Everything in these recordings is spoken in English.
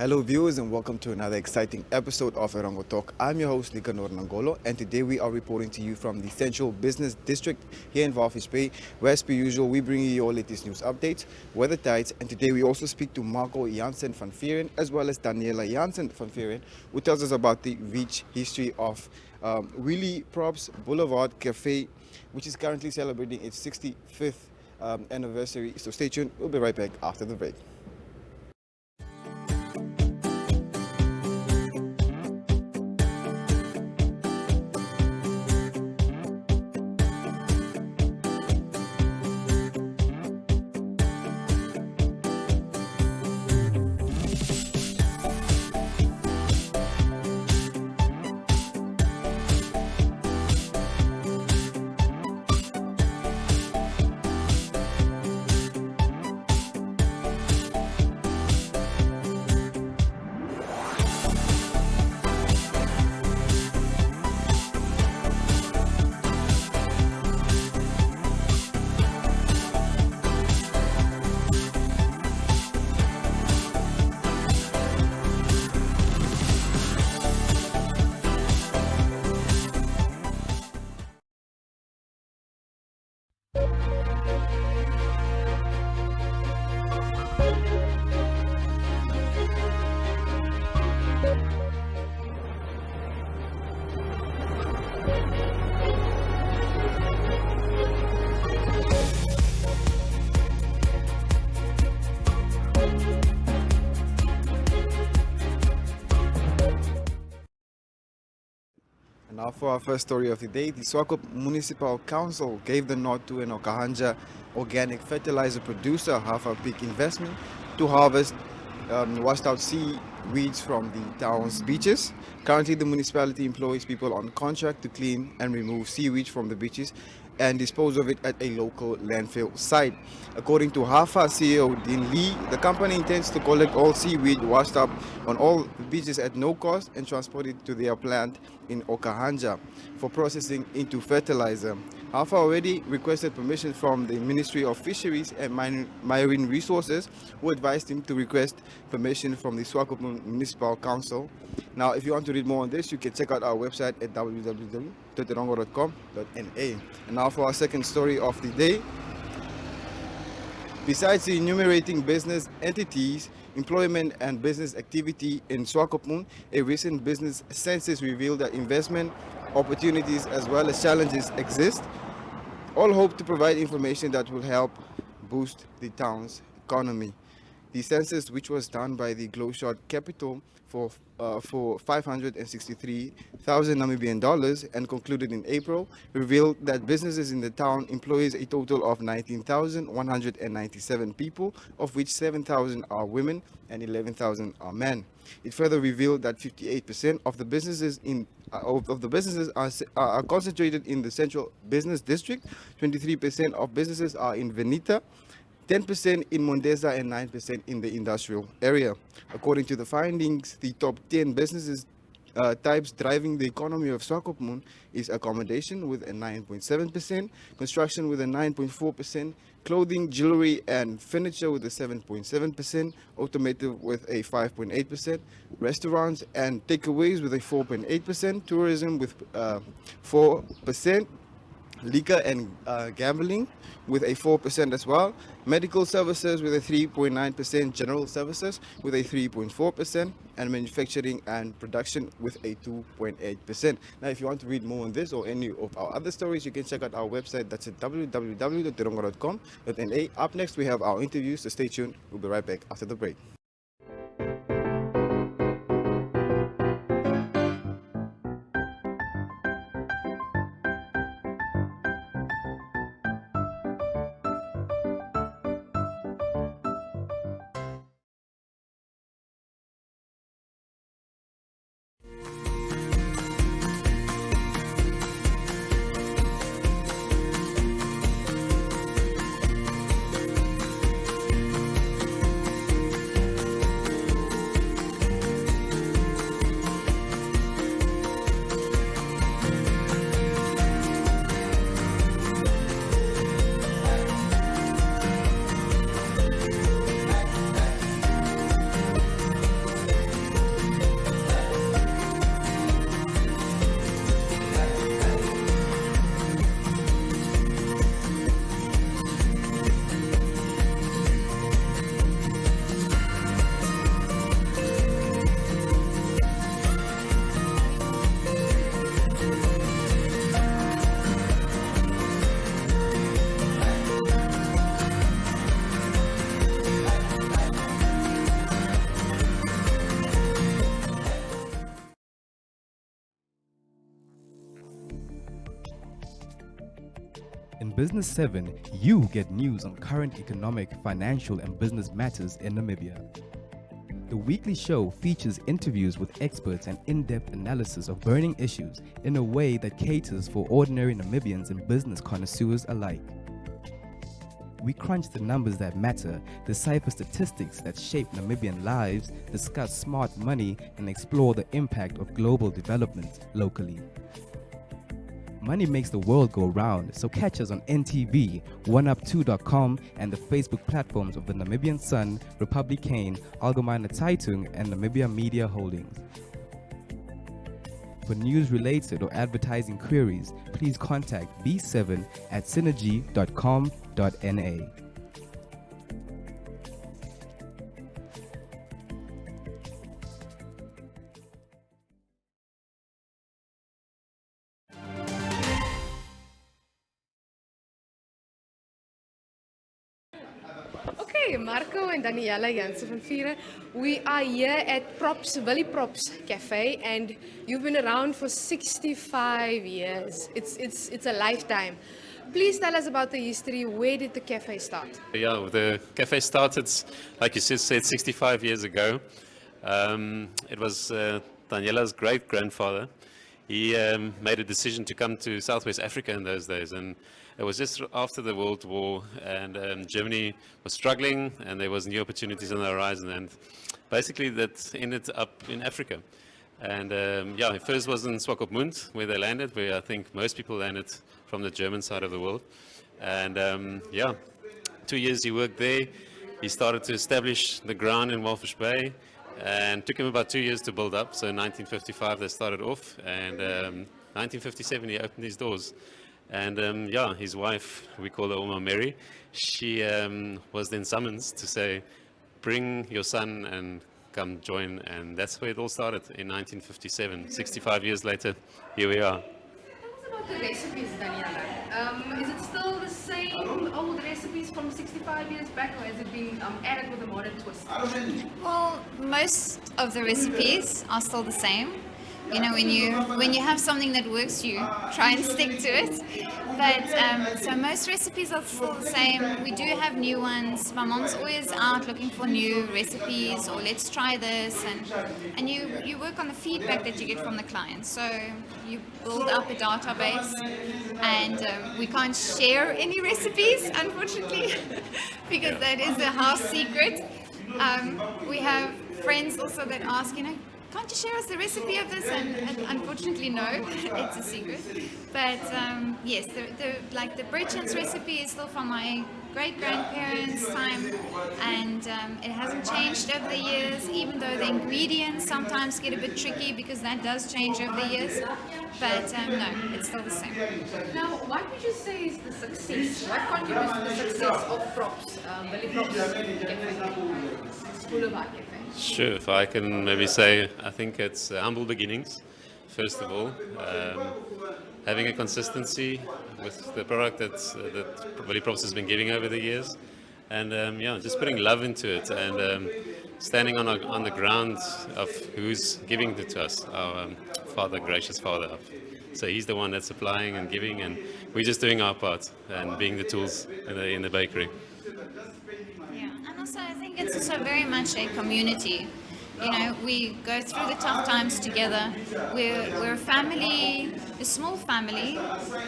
Hello viewers and welcome to another exciting episode of Erongo Talk. I'm your host Nicanor Nangolo and today we are reporting to you from the Central Business District here in Walvis Bay, where as per usual we bring you your latest news updates, weather tides, and today we also speak to Marko Jansen van Vuuren as well as Daniella Jansen van Vuuren, who tells us about the rich history of Willi Probst Boulevard Café, which is currently celebrating its 65th anniversary. So stay tuned, we'll be right back after the break. Now for our first story of the day, the Swakop Municipal Council gave the nod to an Okahanja organic fertilizer producer half a big investment to harvest washed out seaweeds from the town's beaches. Currently the municipality employs people on contract to clean and remove seaweed from the beaches and dispose of it at a local landfill site. According to HAFA CEO Dean Lee, the company intends to collect all seaweed washed up on all the beaches at no cost and transport it to their plant in Okahanja for processing into fertilizer. HAFA already requested permission from the Ministry of Fisheries and Marine Resources, who advised him to request permission from the Swakop Municipal Council. Now, if you want to read more on this, you can check out our website at www.erongo.com.na. And now for our second story of the day. Besides enumerating business entities, employment and business activity in Swakopmund, a recent business census revealed that investment opportunities as well as challenges exist. All hope to provide information that will help boost the town's economy. The census, which was done by the Glowshot Capital for 563,000 Namibian dollars and concluded in April, revealed that businesses in the town employs a total of 19,197 people, of which 7,000 are women and 11,000 are men. It further revealed that 58% of the businesses are concentrated in the Central Business District, 23% of businesses are in Venita, 10% in Mondesa and 9% in the industrial area. According to the findings, the top 10 businesses types driving the economy of Swakopmund is accommodation with a 9.7%, construction with a 9.4%, clothing, jewelry and furniture with a 7.7%, automotive with a 5.8%, restaurants and takeaways with a 4.8%, tourism with 4%, liquor and gambling with a 4% as well, medical services with a 3.9%, general services with a 3.4%, and manufacturing and production with a 2.8%. Now, if you want to read more on this or any of our other stories, you can check out our website. That's at www.erongo.com.na. Up next, we have our interviews, so stay tuned. We'll be right back after the break. In Business 7, you get news on current economic, financial, and business matters in Namibia. The weekly show features interviews with experts and in-depth analysis of burning issues in a way that caters for ordinary Namibians and business connoisseurs alike. We crunch the numbers that matter, decipher statistics that shape Namibian lives, discuss smart money, and explore the impact of global development locally. Money makes the world go round, so catch us on NTV, oneup2.com, and the Facebook platforms of the Namibian Sun, Republikane, Algemeine Zeitung, and Namibia Media Holdings. For news-related or advertising queries, please contact B7 at synergy.com.na. Okay, Marko and Daniella Jansen from Vuuren. We are here at Willi Probst Café, and you've been around for 65 years. It's a lifetime. Please tell us about the history. Where did the cafe start? Yeah, the cafe started, like you said, 65 years ago. It was Daniella's great-grandfather. He made a decision to come to Southwest Africa in those days, and it was just after the World War, and Germany was struggling, and there was new opportunities on the horizon, and basically that ended up in Africa. And yeah, it first was in Swakopmund, where they landed, where I think most people landed from the German side of the world. And yeah, 2 years he worked there. He started to establish the ground in Walvis Bay, and took him about 2 years to build up. So in 1955 they started off, and 1957 he opened his doors. And yeah, his wife, we call her Oma Mary, she was then summoned to say, bring your son and come join. And that's where it all started in 1957. 65 years later, here we are. Tell us about the recipes, Daniella. Is it still the same old recipes from 65 years back, or has it been added with a modern twist? Well, most of the recipes are still the same. You know, when you have something that works, you try and stick to it. But so most recipes are still the same. We do have new ones. My mom's always out looking for new recipes, or let's try this, and you work on the feedback that you get from the clients. So you build up a database, and we can't share any recipes, unfortunately, because that is a house secret. We have friends also that ask, you know, can't you share us the recipe of this? And unfortunately, no, it's a secret. But yes, the bread chance recipe is still from my great-grandparents' time, and it hasn't changed over the years, even though the ingredients sometimes get a bit tricky, because that does change over the years. But no, it's still the same. Now, what would you say is the success? What contributes to the success of Probst, Willi Probst Boulevard Café? Sure, if I can maybe say, I think it's humble beginnings, first of all. Having a consistency with the product that Willi Probst has been giving over the years. And yeah, just putting love into it, and standing on the ground of who's giving it to us, our Father, gracious Father. So he's the one that's supplying and giving, and we're just doing our part and being the tools in the bakery. Also, I think it's also very much a community. You know, we go through the tough times together. We're a family, a small family,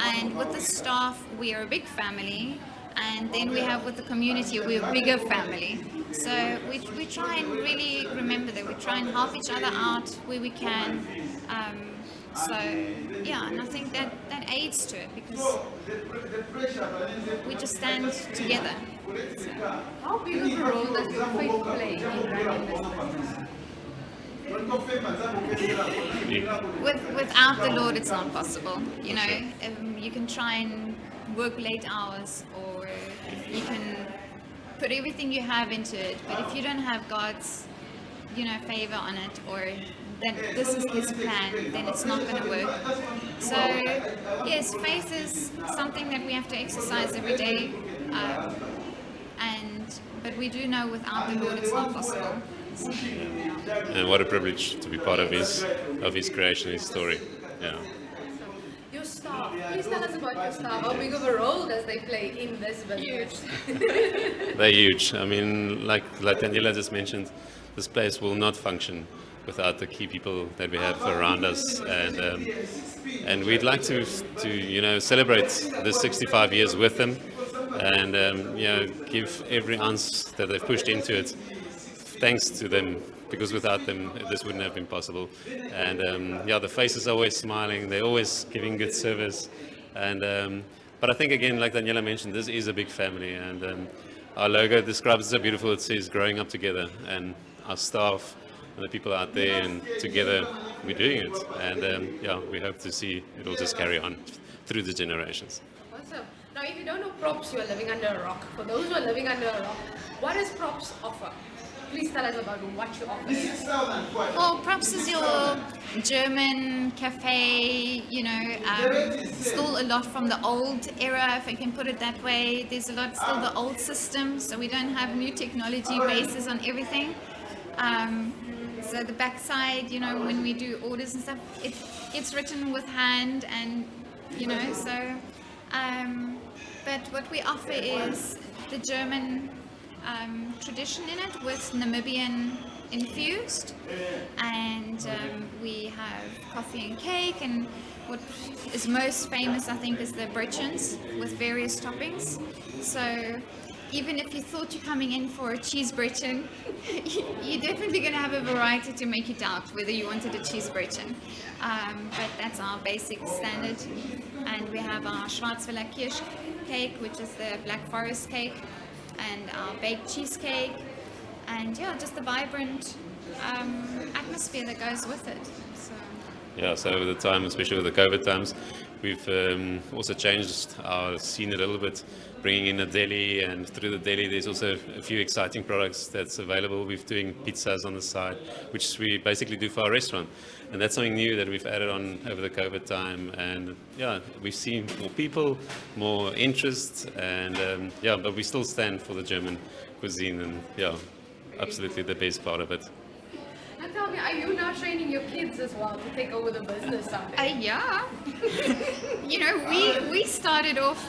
and with the staff, we are a big family. And then we have with the community, we're a bigger family. So we try and really remember that we try and help each other out where we can. So yeah, and I think that aids to it, because we just stand together. So. How big of a role does your faith play in running this? Without the Lord, it's not possible. You know, you can try and work late hours, or you can put everything you have into it, but if you don't have God's, you know, favor on it, or that this is His plan, then it's not going to work. So yes, faith is something that we have to exercise every day, but we do know without the Lord it's not possible. And what a privilege to be part of His creation, His story. Yeah. Your staff, Please tell us about your staff. How big of a role does they play in this business? They're huge. I mean, like Daniella just mentioned, this place will not function without the key people that we have around us, and we'd like to celebrate this 65 years with them, and give every ounce that they've pushed into it, thanks to them, because without them this wouldn't have been possible. And the faces are always smiling, they're always giving good service, and but I think again, like Daniella mentioned, this is a big family, and our logo describes it so beautiful. It says growing up together, and our staff and the people out there, and together we're doing it, and we hope to see it'll just carry on through the generations. Awesome. Now, if you don't know Probst, you are living under a rock. For those who are living under a rock, what does Probst offer? Please tell us about what you offer. Well, Probst is your German cafe, still a lot from the old era, if I can put it that way. There's a lot still the old system, so we don't have new technology bases on everything. So the backside, when we do orders and stuff, it gets written with hand, and but what we offer is the German tradition in it with Namibian infused, and we have coffee and cake, and what is most famous, I think, is the brötchens with various toppings. So even if you thought you're coming in for a cheese brötchen, you're definitely going to have a variety to make you doubt whether you wanted a cheese brötchen. But that's our basic standard. And we have our Schwarzwälder Kirsch cake, which is the Black Forest cake, and our baked cheesecake, and just the vibrant atmosphere that goes with it. So over the time, especially with the COVID times, we've also changed our scene a little bit, bringing in a deli, and through the deli there's also a few exciting products that's available. We're doing pizzas on the side, which we basically do for our restaurant, and that's something new that we've added on over the COVID time, and we've seen more people, more interest, and but we still stand for the German cuisine, and absolutely the best part of it. And tell me, are you now training your kids as well to take over the business someday? Yeah. We started off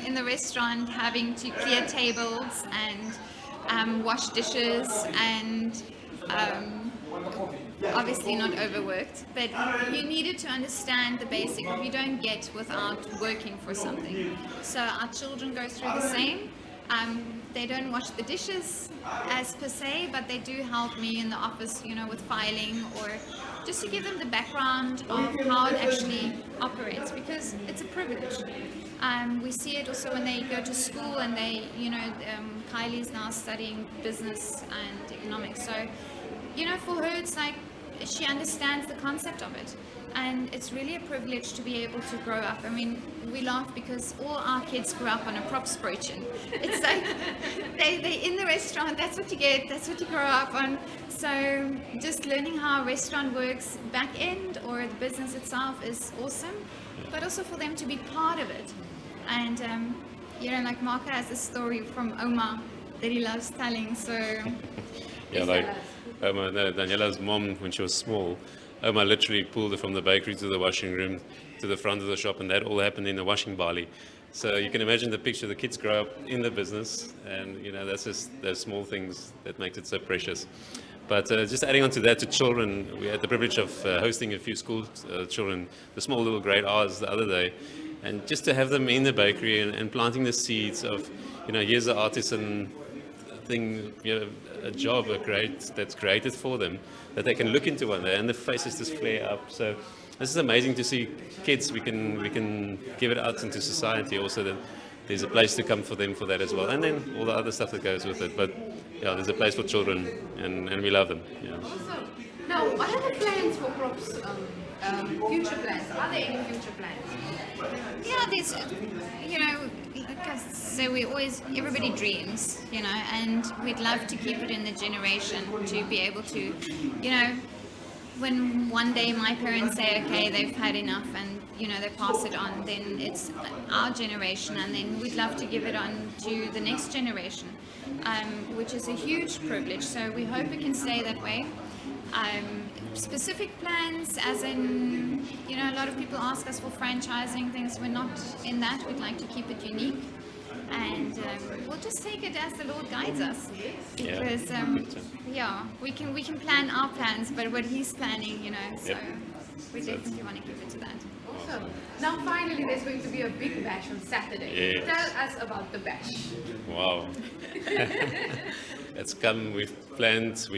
in the restaurant having to clear tables and wash dishes, and obviously not overworked, but you needed to understand the basic you don't get without working for something. So our children go through the same. They don't wash the dishes as per se, but they do help me in the office, with filing, or just to give them the background of how it actually operates, because it's a privilege. We see it also when they go to school, and they, Kylie's now studying business and economics. So, for her, it's like she understands the concept of it. And it's really a privilege to be able to grow up. I mean, we laugh because all our kids grew up on a Probst brötchen. It's like they in the restaurant, that's what you get, that's what you grow up on. So just learning how a restaurant works back end, or the business itself, is awesome. But also for them to be part of it. And like Marko has a story from Oma that he loves telling. So like Daniella's mom, when she was small, Oma literally pulled her from the bakery to the washing room, to the front of the shop, and that all happened in the washing barley. So you can imagine the picture. The kids grow up in the business, and that's just those small things that makes it so precious. But just adding on to that, to children, we had the privilege of hosting a few school children, the small little grade R's, the other day, and just to have them in the bakery and planting the seeds of, here's an artisan thing, a job that's created for them, that they can look into one day, and the faces just flare up. So this is amazing to see kids. We can give it out into society also, that there's a place to come for them for that as well, and then all the other stuff that goes with it. But there's a place for children, and we love them. Awesome. Now, what are the plans for Probst? Future plans? Are there any future plans? There's, so everybody dreams, and we'd love to keep it in the generation, to be able to, when one day my parents say, okay, they've had enough, and, they pass it on, then it's our generation, and then we'd love to give it on to the next generation, which is a huge privilege. So we hope it can stay that way. specific plans, as in, you know, a lot of people ask us for franchising things. We're not in that. We'd like to keep it unique. And we'll just take it as the Lord guides us, because we can plan our plans, but what He's planning, you know, so we definitely want to keep it to that. Awesome. Now finally there's going to be a big bash on Saturday. Yes. Tell us about the bash. Wow. It's come, we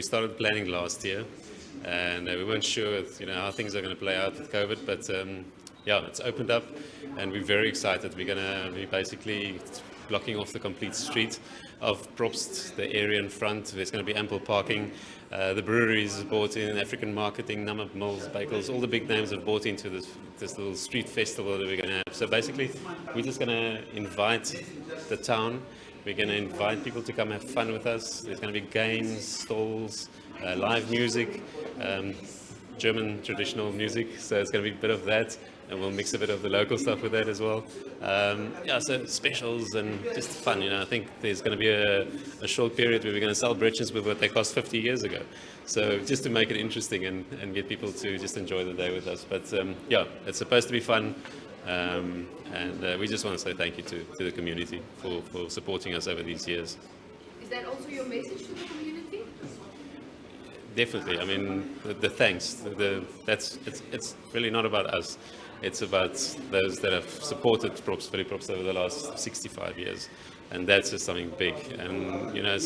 started planning last year, and we weren't sure, you know, how things are going to play out with COVID, but it's opened up, and we're very excited. We're going to be basically blocking off the complete street of Probst, the area in front. There's going to be ample parking. The breweries have bought in, African marketing, Nama Mills, Bakels, all the big names have bought into this little street festival that we're going to have. So basically, we're just going to invite the town. We're going to invite people to come have fun with us. There's going to be games, stalls, live music, German traditional music. So it's going to be a bit of that, and we'll mix a bit of the local stuff with that as well. So specials and just fun. You know, I think there's going to be a short period where we're going to sell britches with what they cost 50 years ago. So just to make it interesting and get people to just enjoy the day with us. But it's supposed to be fun. And we just want to say thank you to the community for supporting us over these years. Is that also your message to the community? Definitely. I mean, the thanks. It's really not about us. It's about those that have supported Willi Probst over the last 65 years. And that's just something big. And, you know,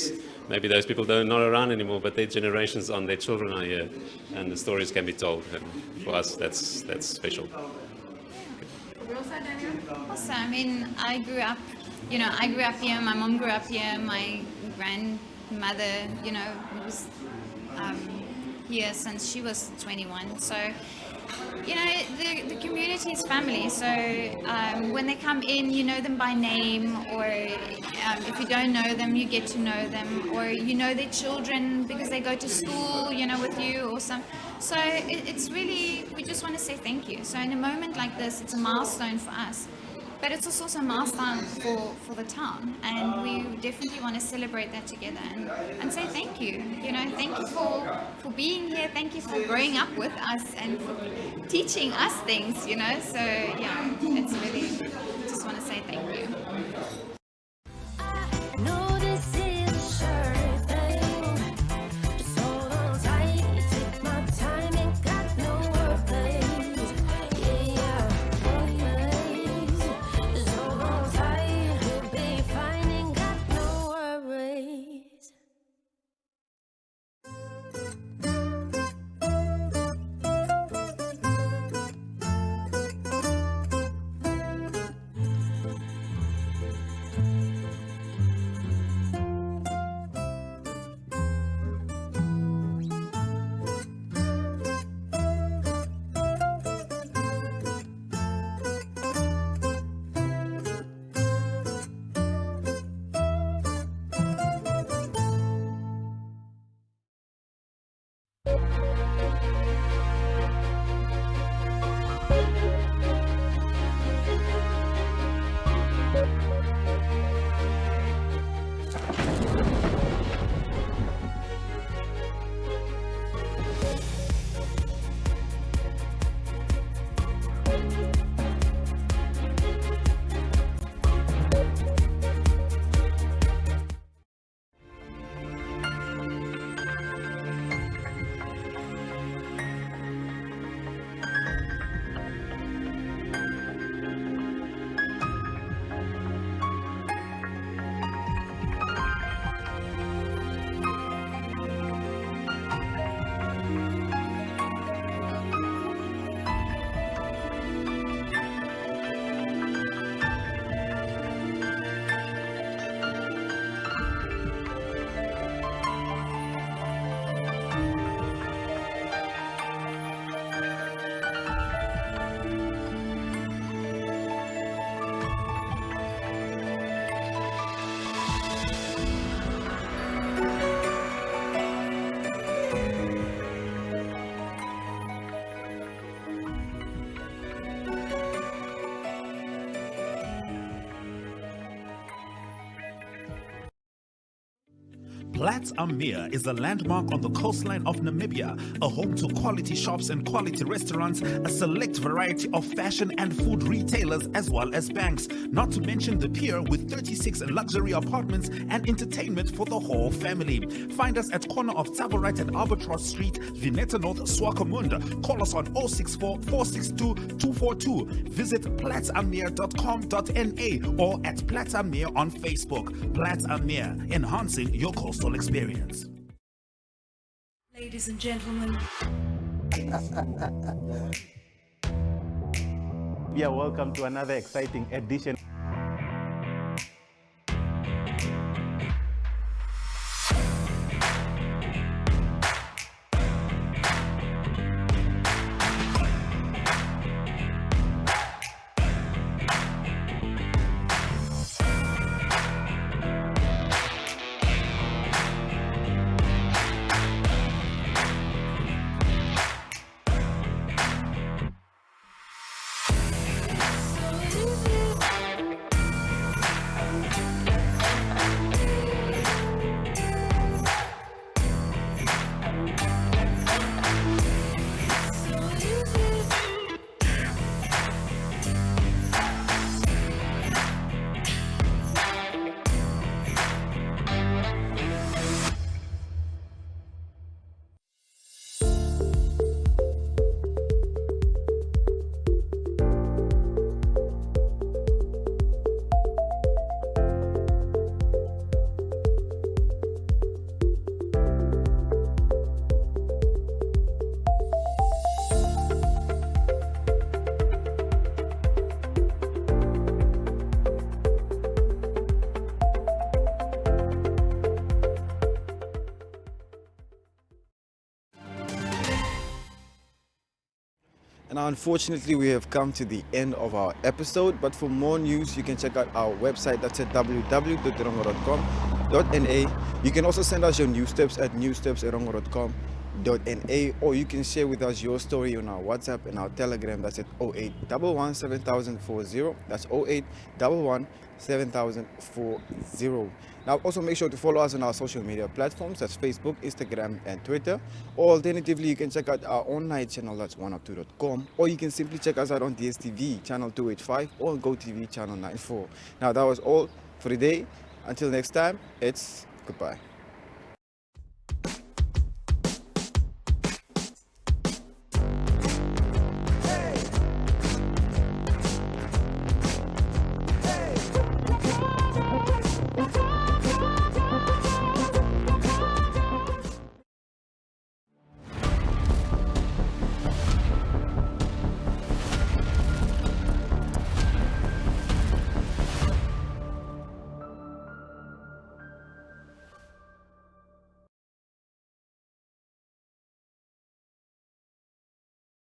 maybe those people not around anymore, but their generations on, their children are here. And the stories can be told. And for us, that's special. Also, I mean, I grew up here, my mom grew up here, my grandmother, you know, was here since she was 21. So, you know, the community is family. So when they come in, you know them by name, or if you don't know them, you get to know them, or you know their children because they go to school, you know, with you or some. So it's really, we just want to say thank you. So in a moment like this, it's a milestone for us, but it's also a milestone for the town, and we definitely want to celebrate that together and say thank you. You know, thank you for being here. Thank you for growing up with us and for teaching us things. You know, so yeah, it's really just want to say thank you. Platz am Meer is a landmark on the coastline of Namibia, a home to quality shops and quality restaurants, a select variety of fashion and food retailers, as well as banks. Not to mention the pier with 36 luxury apartments and entertainment for the whole family. Find us at corner of Taborite and Albatross Street, Vineta North, Swakopmund. Call us on 064 462 242. Visit platzammeer.com.na or at Platz am Meer on Facebook. Platz am Meer, enhancing your coastal experience. Ladies and gentlemen. Yeah, welcome to another exciting edition. And unfortunately, we have come to the end of our episode. But for more news, you can check out our website. That's at www.erongo.com.na. You can also send us your news tips at newstips@erongo.com.na, or you can share with us your story on our WhatsApp and our Telegram. That's at 0811 7040. That's 0811 7040. Now also make sure to follow us on our social media platforms. That's Facebook, Instagram and Twitter. Or alternatively, you can check out our online channel. That's oneup2.com, or you can simply check us out on DSTV channel 285 or GoTV channel 94. Now that was all for today. Until next time, it's goodbye.